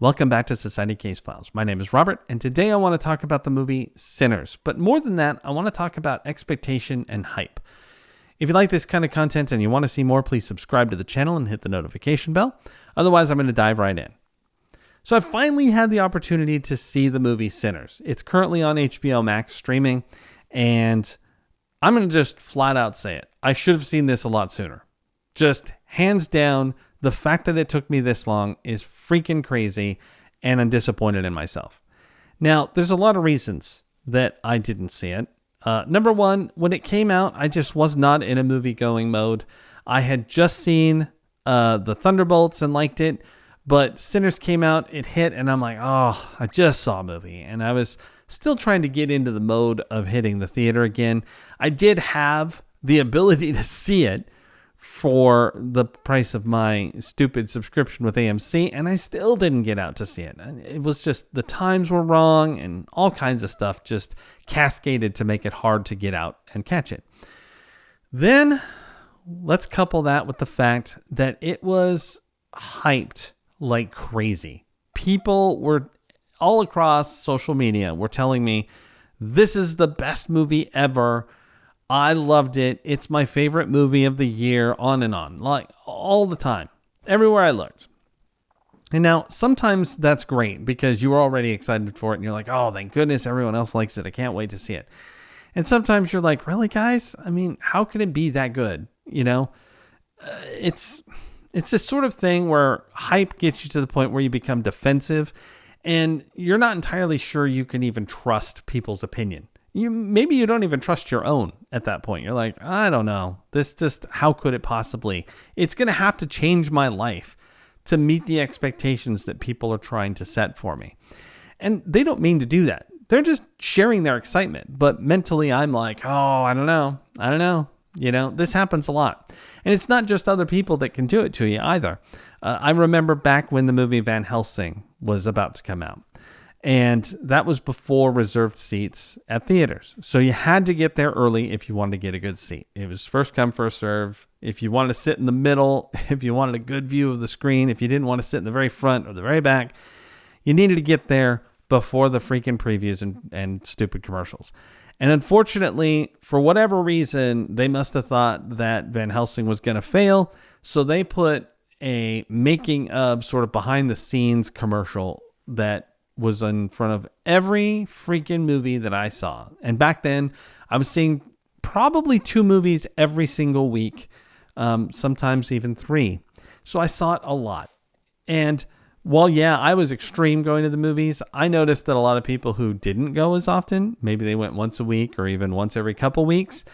Welcome back to Society Case Files. My name is Robert, and today I want to talk about the movie Sinners. But more than that, I want to talk about expectation and hype. If you like this kind of content and you want to see more, please subscribe to the channel and hit the notification bell. Otherwise, I'm going to dive right in. So I finally had the opportunity to see the movie Sinners. It's currently on HBO Max streaming, and I'm going to just flat out say it. I should have seen this a lot sooner. Just hands down, the fact that it took me this long is freaking crazy, and I'm disappointed in myself. Now, there's a lot of reasons that I didn't see it. Number one, when it came out, I just was not in a movie-going mode. I had just seen the Thunderbolts and liked it, but Sinners came out, it hit, and I'm like, oh, I just saw a movie. And I was still trying to get into the mode of hitting the theater again. I did have the ability to see it for the price of my stupid subscription with AMC, and I still didn't get out to see it. It was just the times were wrong, and all kinds of stuff just cascaded to make it hard to get out and catch it. Then let's couple that with the fact that it was hyped like crazy. People were all across social media were telling me, this is the best movie ever. I loved it. It's my favorite movie of the year, on and on, like all the time, everywhere I looked. And now sometimes that's great because you were already excited for it and you're like, oh, thank goodness everyone else likes it. I can't wait to see it. And sometimes you're like, really, guys? I mean, how can it be that good? You know, it's this sort of thing where hype gets you to the point where you become defensive and you're not entirely sure you can even trust people's opinion. Maybe you don't even trust your own at that point. You're like, I don't know. This just, how could it possibly? It's going to have to change my life to meet the expectations that people are trying to set for me. And they don't mean to do that. They're just sharing their excitement. But mentally, I'm like, oh, I don't know. You know, this happens a lot. And it's not just other people that can do it to you either. I remember back when the movie Van Helsing was about to come out. And that was before reserved seats at theaters. So you had to get there early if you wanted to get a good seat. It was first come, first serve. If you wanted to sit in the middle, if you wanted a good view of the screen, if you didn't want to sit in the very front or the very back, you needed to get there before the freaking previews and stupid commercials. And unfortunately, for whatever reason, they must have thought that Van Helsing was going to fail. So they put a making of sort of behind the scenes commercial that was in front of every freaking movie that I saw. And back then, I was seeing probably 2 movies every single week, sometimes even 3. So I saw it a lot. And while, yeah, I was extreme going to the movies, I noticed that a lot of people who didn't go as often, maybe they went once a week or even once every couple weeks,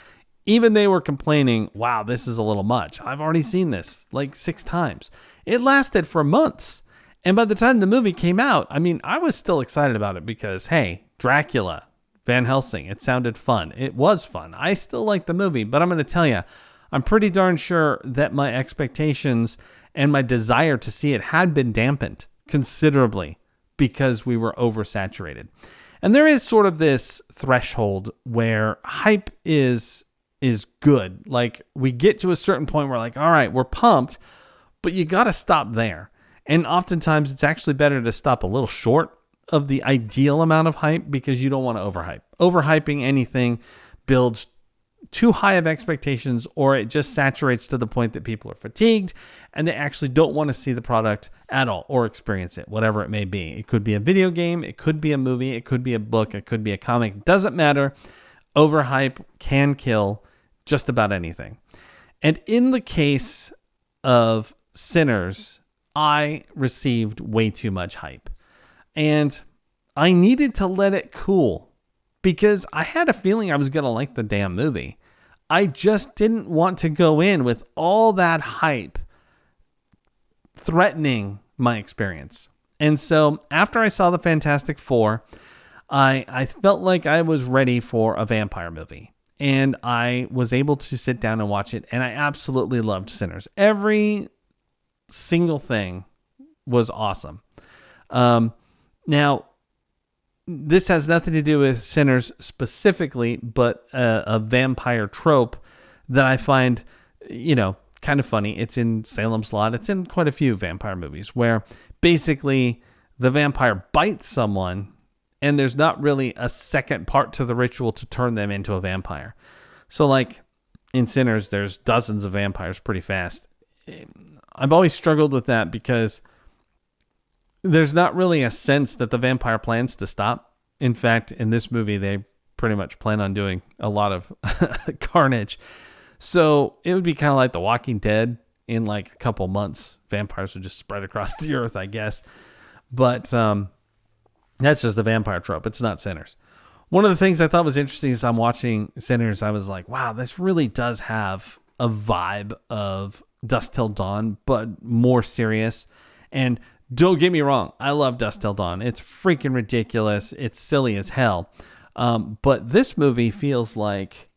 even they were complaining, wow, this is a little much. I've already seen this like 6 times. It lasted for months. And by the time the movie came out, I mean, I was still excited about it because, hey, Dracula, Van Helsing, it sounded fun. It was fun. I still like the movie, but I'm going to tell you, I'm pretty darn sure that my expectations and my desire to see it had been dampened considerably because we were oversaturated. And there is sort of this threshold where hype is good. Like, we get to a certain point where we're like, all right, we're pumped, but you got to stop there. And oftentimes it's actually better to stop a little short of the ideal amount of hype because you don't want to overhype. Overhyping anything builds too high of expectations, or it just saturates to the point that people are fatigued and they actually don't want to see the product at all or experience it, whatever it may be. It could be a video game, it could be a movie, it could be a book, it could be a comic. It doesn't matter. Overhype can kill just about anything. And in the case of Sinners, I received way too much hype. And I needed to let it cool because I had a feeling I was going to like the damn movie. I just didn't want to go in with all that hype threatening my experience. And so after I saw the Fantastic Four, I felt like I was ready for a vampire movie. And I was able to sit down and watch it. And I absolutely loved Sinners. Every single thing was awesome. Now, this has nothing to do with Sinners specifically, but a vampire trope that I find, kind of funny. It's in Salem's Lot. It's in quite a few vampire movies where basically the vampire bites someone, and there's not really a second part to the ritual to turn them into a vampire. So like in Sinners, there's dozens of vampires pretty fast. I've always struggled with that because there's not really a sense that the vampire plans to stop. In fact, in this movie, they pretty much plan on doing a lot of carnage. So it would be kind of like The Walking Dead. In like a couple months, vampires would just spread across the earth, I guess. But that's just a vampire trope. It's not Sinners. One of the things I thought was interesting is I'm watching Sinners. I was like, wow, this really does have a vibe of Dusk Till Dawn, but more serious. And don't get me wrong, I love Dusk Till Dawn. It's freaking ridiculous. It's silly as hell. But this movie feels like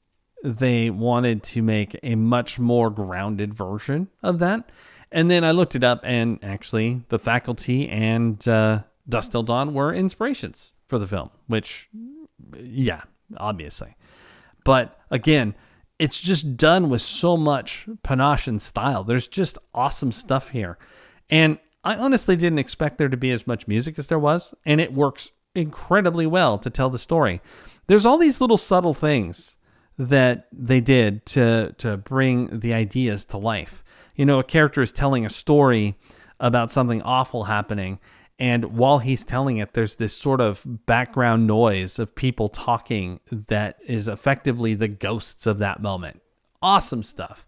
they wanted to make a much more grounded version of that. And then I looked it up, and actually The Faculty and Dusk Till Dawn were inspirations for the film, which, yeah, obviously. But again, it's just done with so much panache and style. There's just awesome stuff here. And I honestly didn't expect there to be as much music as there was, and it works incredibly well to tell the story. There's all these little subtle things that they did to bring the ideas to life. You know, a character is telling a story about something awful happening, and while he's telling it, there's this sort of background noise of people talking that is effectively the ghosts of that moment. Awesome stuff.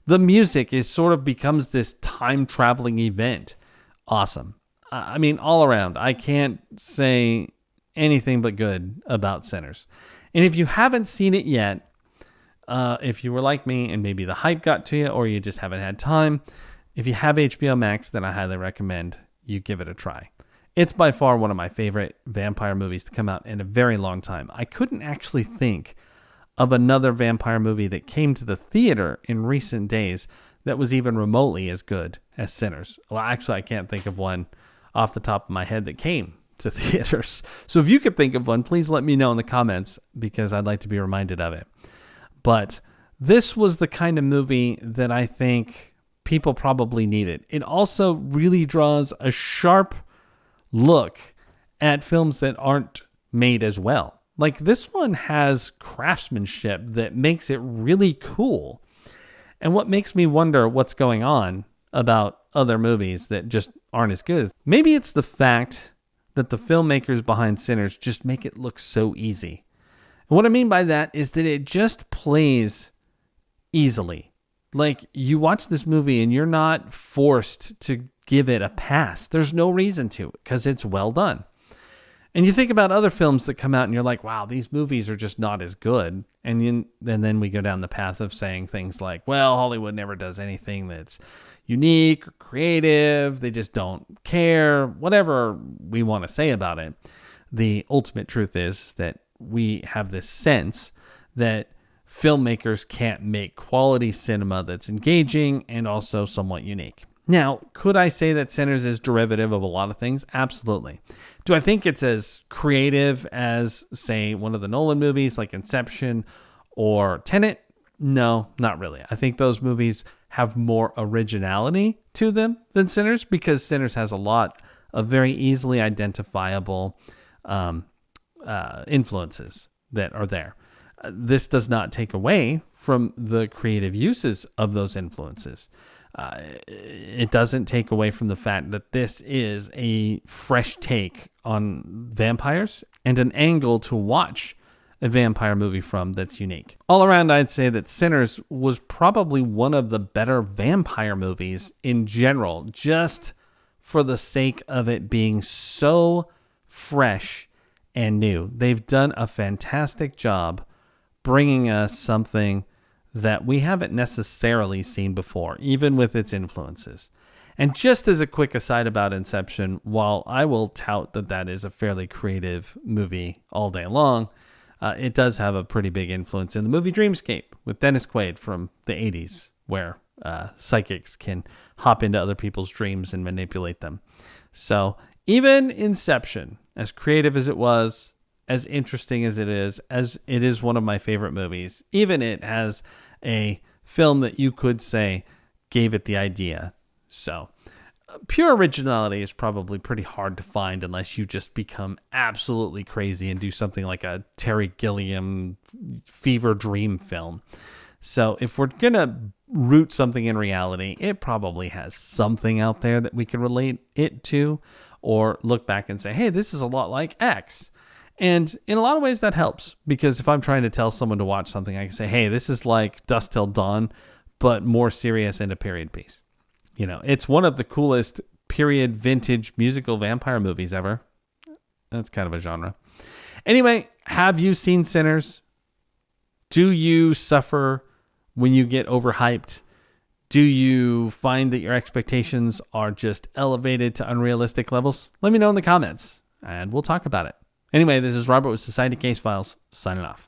The music is sort of becomes this time-traveling event. Awesome. I mean, all around, I can't say anything but good about Sinners. And if you haven't seen it yet, if you were like me and maybe the hype got to you or you just haven't had time, if you have HBO Max, then I highly recommend you give it a try. It's by far one of my favorite vampire movies to come out in a very long time. I couldn't actually think of another vampire movie that came to the theater in recent days that was even remotely as good as Sinners. Well, actually, I can't think of one off the top of my head that came to theaters. So if you could think of one, please let me know in the comments because I'd like to be reminded of it. But this was the kind of movie that I think people probably needed. It also really draws a sharp look at films that aren't made as well. Like this one has craftsmanship that makes it really cool. And what makes me wonder what's going on about other movies that just aren't as good. Maybe it's the fact that the filmmakers behind Sinners just make it look so easy. And what I mean by that is that it just plays easily. Like you watch this movie and you're not forced to give it a pass. There's no reason to because it's well done. And you think about other films that come out and you're like, wow, these movies are just not as good. And then we go down the path of saying things like, well, Hollywood never does anything that's unique or creative. They just don't care, whatever we want to say about it. The ultimate truth is that we have this sense that filmmakers can't make quality cinema that's engaging and also somewhat unique. Now, could I say that Sinners is derivative of a lot of things? Absolutely. Do I think it's as creative as, say, one of the Nolan movies like Inception or Tenet? No, not really. I think those movies have more originality to them than Sinners because Sinners has a lot of very easily identifiable influences that are there. This does not take away from the creative uses of those influences. It doesn't take away from the fact that this is a fresh take on vampires and an angle to watch a vampire movie from that's unique. All around, I'd say that Sinners was probably one of the better vampire movies in general, just for the sake of it being so fresh and new. They've done a fantastic job bringing us something that we haven't necessarily seen before, even with its influences. And just as a quick aside about Inception, while I will tout that that is a fairly creative movie all day long, it does have a pretty big influence in the movie Dreamscape with Dennis Quaid from the 80s, where psychics can hop into other people's dreams and manipulate them. So even Inception, as creative as it was, as interesting as it is one of my favorite movies, even it has a film that you could say gave it the idea. So pure originality is probably pretty hard to find unless you just become absolutely crazy and do something like a Terry Gilliam fever dream film. So if we're going to root something in reality, it probably has something out there that we can relate it to, or look back and say, hey, this is a lot like X. And in a lot of ways that helps, because if I'm trying to tell someone to watch something, I can say, hey, this is like Dusk Till Dawn, but more serious and a period piece. You know, it's one of the coolest period vintage musical vampire movies ever. That's kind of a genre. Anyway, have you seen Sinners? Do you suffer when you get overhyped? Do you find that your expectations are just elevated to unrealistic levels? Let me know in the comments, and we'll talk about it. Anyway, this is Robert with Society Case Files, signing off.